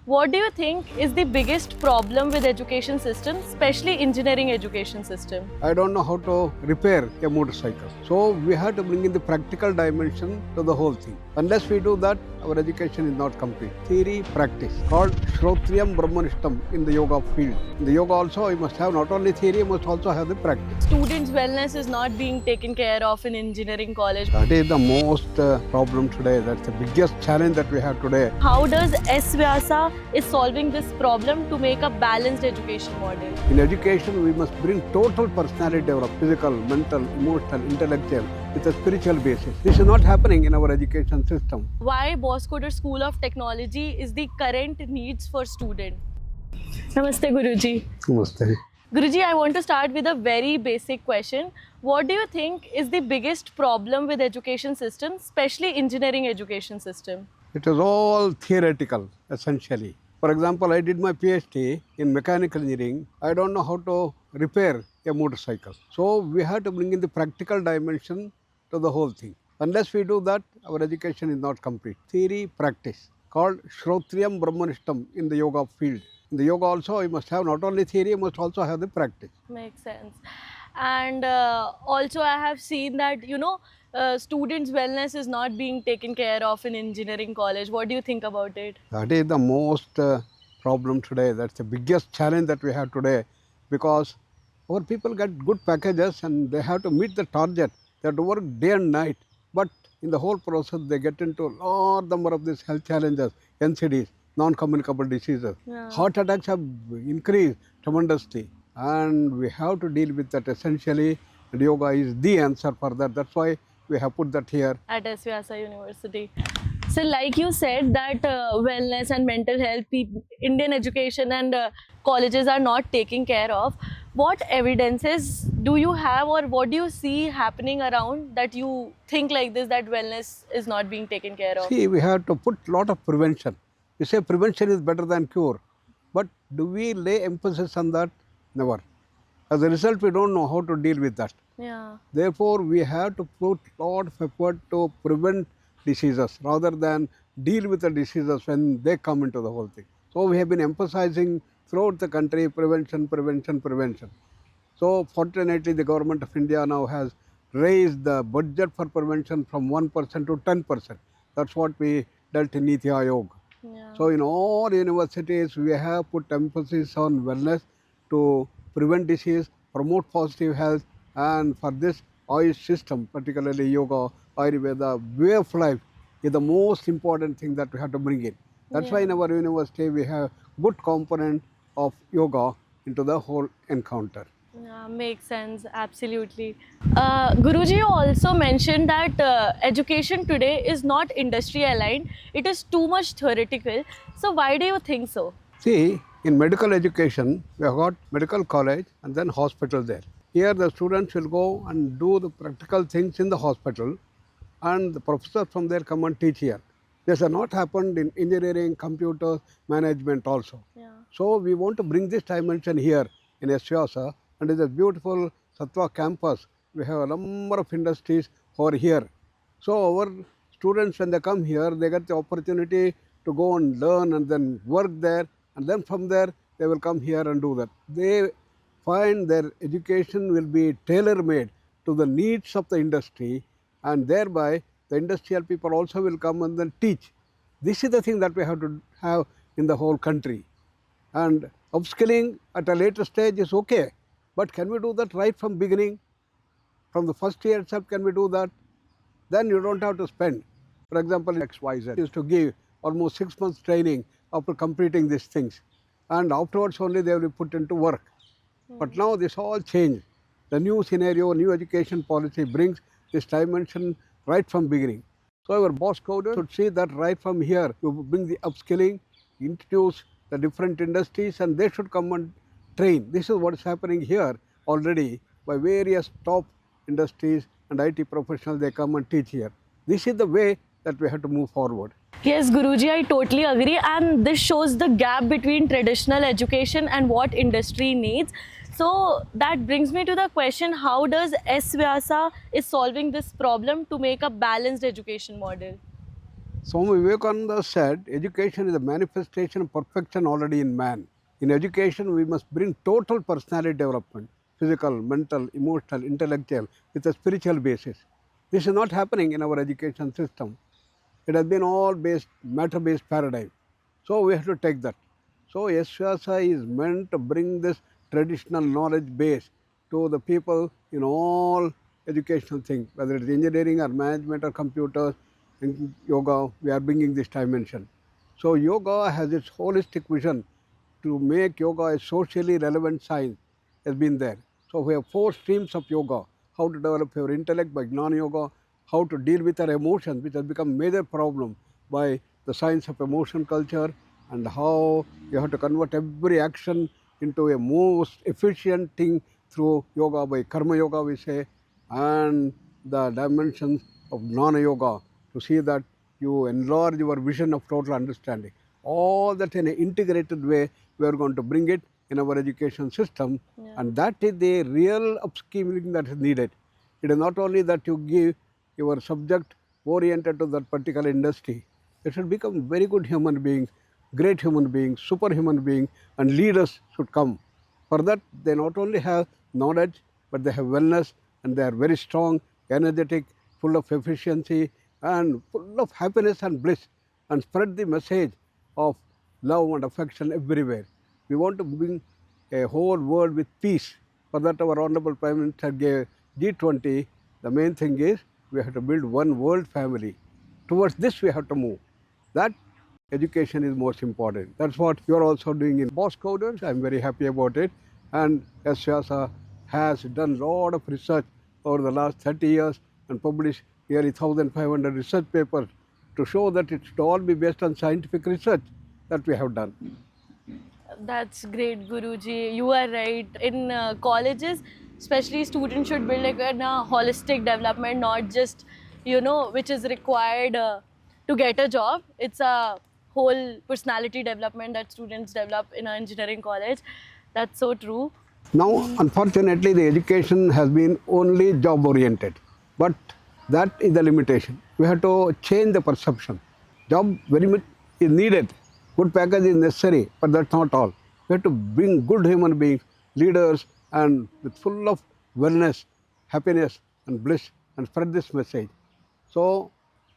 What do you think is the biggest problem with education system, especially engineering education system? I don't know how to repair a motorcycle. So we have to bring in the practical dimension to the whole thing. Unless we do that, our education is not complete. Theory, practice. Called Shrotriyam Brahmanishtam in the yoga field. In the yoga also, you must have not only theory, you must also have the practice. Students' wellness is not being taken care of in engineering college. That is the most problem today. That's the biggest challenge that we have today. How does SVYASA is solving this problem to make a balanced education model? In education, we must bring total personality development, physical, mental, emotional, intellectual, with a spiritual basis. This is not happening in our education system. Why Bosscoder School of Technology is the current needs for students? Namaste, Guruji. Namaste. Guruji, I want to start with a very basic question. What do you think is the biggest problem with education system, especially engineering education system? It is all theoretical, essentially. For example, I did my PhD in mechanical engineering. I don't know how to repair a motorcycle. So we have to bring in the practical dimension to the whole thing. Unless we do that, our education is not complete. Theory, practice. Called Shrotriyam Brahmanishtam in the yoga field. In the yoga also, you must have not only theory, you must also have the practice. Makes sense. And also I have seen that, students' wellness is not being taken care of in engineering college. What do you think about it? That is the most problem today. That's the biggest challenge that we have today, because our people get good packages and they have to meet the target. They have to work day and night. But in the whole process, they get into a large number of these health challenges, NCDs, non-communicable diseases. Yeah. Heart attacks have increased tremendously. And we have to deal with that essentially. And yoga is the answer for that. That's why we have put that here. At SVYASA University. So like you said that wellness and mental health, Indian education and colleges are not taking care of. What evidences do you have or what do you see happening around that you think like this, that wellness is not being taken care of? See, we have to put a lot of prevention. We say prevention is better than cure. But do we lay emphasis on that? Never. As a result, we don't know how to deal with that. Yeah. Therefore, we have to put a lot of effort to prevent diseases rather than deal with the diseases when they come into the whole thing. So we have been emphasizing throughout the country prevention, prevention, prevention. So fortunately, the government of India now has raised the budget for prevention from 1% to 10%. That's what we dealt in Niti Aayog. Yeah. So in all universities, we have put emphasis on wellness to prevent disease, promote positive health, and for this Ayush system, particularly yoga, Ayurveda, way of life is the most important thing that we have to bring in. That's why in our university we have good component of yoga into the whole encounter. Yeah, makes sense. Absolutely. Guruji also mentioned that education today is not industry aligned. It is too much theoretical. So why do you think so? See, in medical education, we have got medical college and then hospital there. Here the students will go and do the practical things in the hospital and the professors from there come and teach here. This has not happened in engineering, computer, management also. Yeah. So we want to bring this dimension here in SVYASA, and in this beautiful Sattva campus, we have a number of industries over here. So our students, when they come here, they get the opportunity to go and learn and then work there, and then from there they will come here and do that. They find their education will be tailor-made to the needs of the industry, and thereby the industrial people also will come and then teach. This is the thing that we have to have in the whole country. And upskilling at a later stage is okay, but can we do that right from beginning? From the first year itself, can we do that? Then you don't have to spend. For example, XYZ is to give almost 6 months training after completing these things. And afterwards only they will be put into work. But now this all changed. The new scenario, new education policy brings this dimension right from beginning. So our Bosscoder should see that right from here, you bring the upskilling, introduce the different industries, and they should come and train. This is what is happening here already by various top industries and IT professionals. They come and teach here. This is the way that we have to move forward. Yes, Guruji, I totally agree. And this shows the gap between traditional education and what industry needs. So that brings me to the question, how does SVYASA is solving this problem to make a balanced education model? Swami Vivekananda said, education is a manifestation of perfection already in man. In education, we must bring total personality development, physical, mental, emotional, intellectual, with a spiritual basis. This is not happening in our education system. It has been all based, matter-based paradigm. So we have to take that. So SVYASA is meant to bring this traditional knowledge base to the people in all educational things, whether it's engineering or management or computers, in yoga, we are bringing this dimension. So yoga has its holistic vision to make yoga a socially relevant science has been there. So we have 4 streams of yoga: how to develop your intellect by Jnana Yoga, how to deal with our emotions, which has become major problem by the science of emotion culture, and how you have to convert every action into a most efficient thing through yoga by Karma Yoga, we say, and the dimensions of Jnana Yoga to see that you enlarge your vision of total understanding. All that in an integrated way, we are going to bring it in our education system, and that is the real upskilling that is needed. It is not only that you give your subject oriented to that particular industry. It should become very good human beings, great human beings, superhuman beings, and leaders should come. For that, they not only have knowledge, but they have wellness, and they are very strong, energetic, full of efficiency, and full of happiness and bliss, and spread the message of love and affection everywhere. We want to bring a whole world with peace. For that, our Honorable Prime Minister gave G20. The main thing is we have to build one world family. Towards this, we have to move. That education is most important. That's what you're also doing in Bosscoder. I'm very happy about it. And SVYASA has done a lot of research over the last 30 years and published nearly 1,500 research papers to show that it should all be based on scientific research that we have done. That's great, Guruji. You are right. In colleges, especially students should build like a holistic development, not just, which is required to get a job. It's a whole personality development that students develop in an engineering college. That's so true. Now, unfortunately, the education has been only job oriented, but that is the limitation. We have to change the perception. Job very much is needed. Good package is necessary, but that's not all. We have to bring good human beings, leaders, and with full of wellness, happiness, and bliss, and spread this message. So,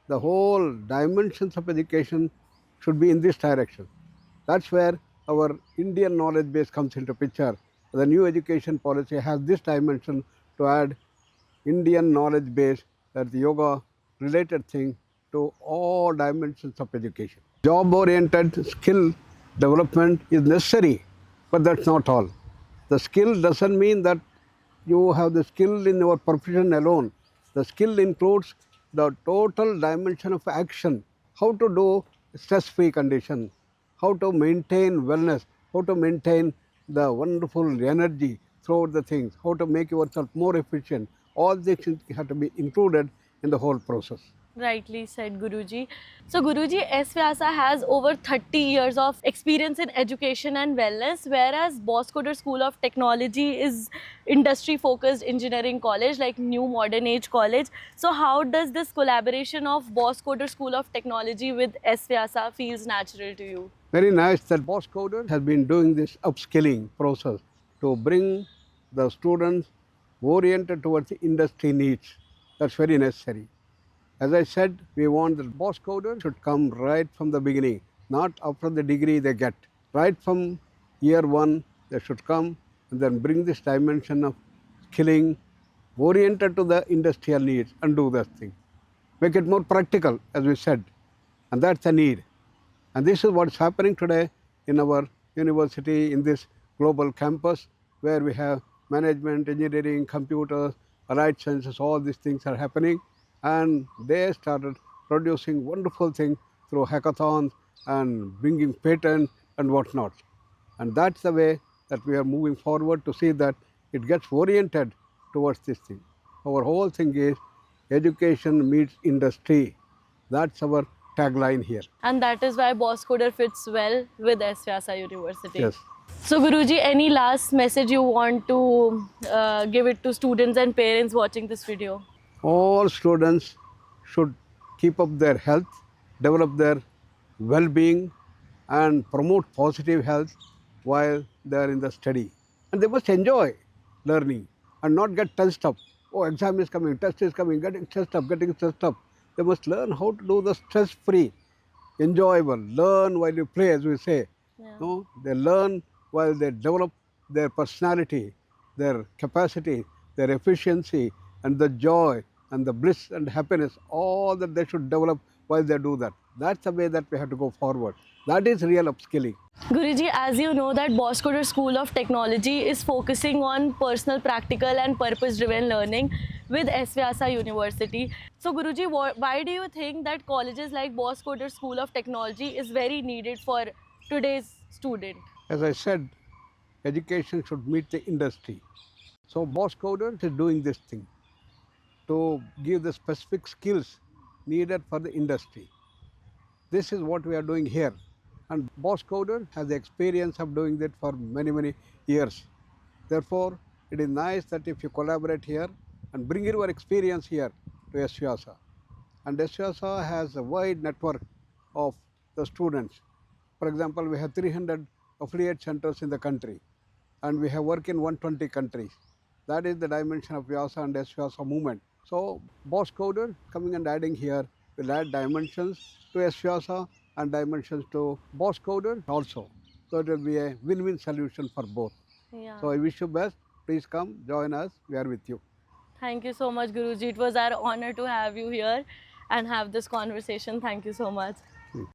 the whole dimensions of education should be in this direction. That's where our Indian knowledge base comes into picture. The new education policy has this dimension to add Indian knowledge base, that the yoga related thing, to all dimensions of education. Job oriented skill development is necessary, but that's not all. The skill doesn't mean that you have the skill in your profession alone. The skill includes the total dimension of action, how to do stress-free condition, how to maintain wellness, how to maintain the wonderful energy throughout the things, how to make yourself more efficient. All these things have to be included in the whole process. Rightly said, Guruji. So, Guruji, SVYASA has over 30 years of experience in education and wellness, whereas Bosscoder School of Technology is industry-focused engineering college, like new modern age college. So, how does this collaboration of Bosscoder School of Technology with SVYASA feels natural to you? Very nice that Bosscoder has been doing this upskilling process to bring the students oriented towards the industry needs. That's very necessary. As I said, we want the Bosscoder should come right from the beginning, not after the degree they get. Right from year one, they should come and then bring this dimension of skilling oriented to the industrial needs and do that thing. Make it more practical, as we said, and that's the need. And this is what's happening today in our university, in this global campus, where we have management, engineering, computers, applied sciences, all these things are happening. And they started producing wonderful things through hackathons and bringing patents and whatnot. And that's the way that we are moving forward to see that it gets oriented towards this thing. Our whole thing is education meets industry. That's our tagline here. And that is why Bosscoder fits well with SVYASA University. Yes. So, Guruji, any last message you want to give it to students and parents watching this video? All students should keep up their health develop their well-being and promote positive health while they are in the study. And they must enjoy learning and not get tensed up. Oh, exam is coming, test is coming, getting stressed up, getting stressed up. They must learn how to do the stress-free, enjoyable, learn while you play, as we say. Yeah. No, they learn while they develop their personality, their capacity, their efficiency, and the joy and the bliss and happiness, all that they should develop while they do that. That's the way that we have to go forward. That is real upskilling. Guruji, as you know that Bosscoder School of Technology is focusing on personal, practical and purpose-driven learning with SVYASA University. So Guruji, why do you think that colleges like Bosscoder School of Technology is very needed for today's student? As I said, education should meet the industry. So Bosscoder is doing this thing to give the specific skills needed for the industry. This is what we are doing here. And Bosscoder has the experience of doing that for many, many years. Therefore, it is nice that if you collaborate here and bring your experience here to SVYASA. And SVYASA has a wide network of the students. For example, we have 300 affiliate centers in the country, and we have work in 120 countries. That is the dimension of Vyasa and SVYASA movement. So, Bosscoder coming and adding here will add dimensions to SVYASA and dimensions to Bosscoder also. So, it will be a win-win solution for both. Yeah. So, I wish you best. Please come, join us. We are with you. Thank you so much, Guruji. It was our honor to have you here and have this conversation. Thank you so much.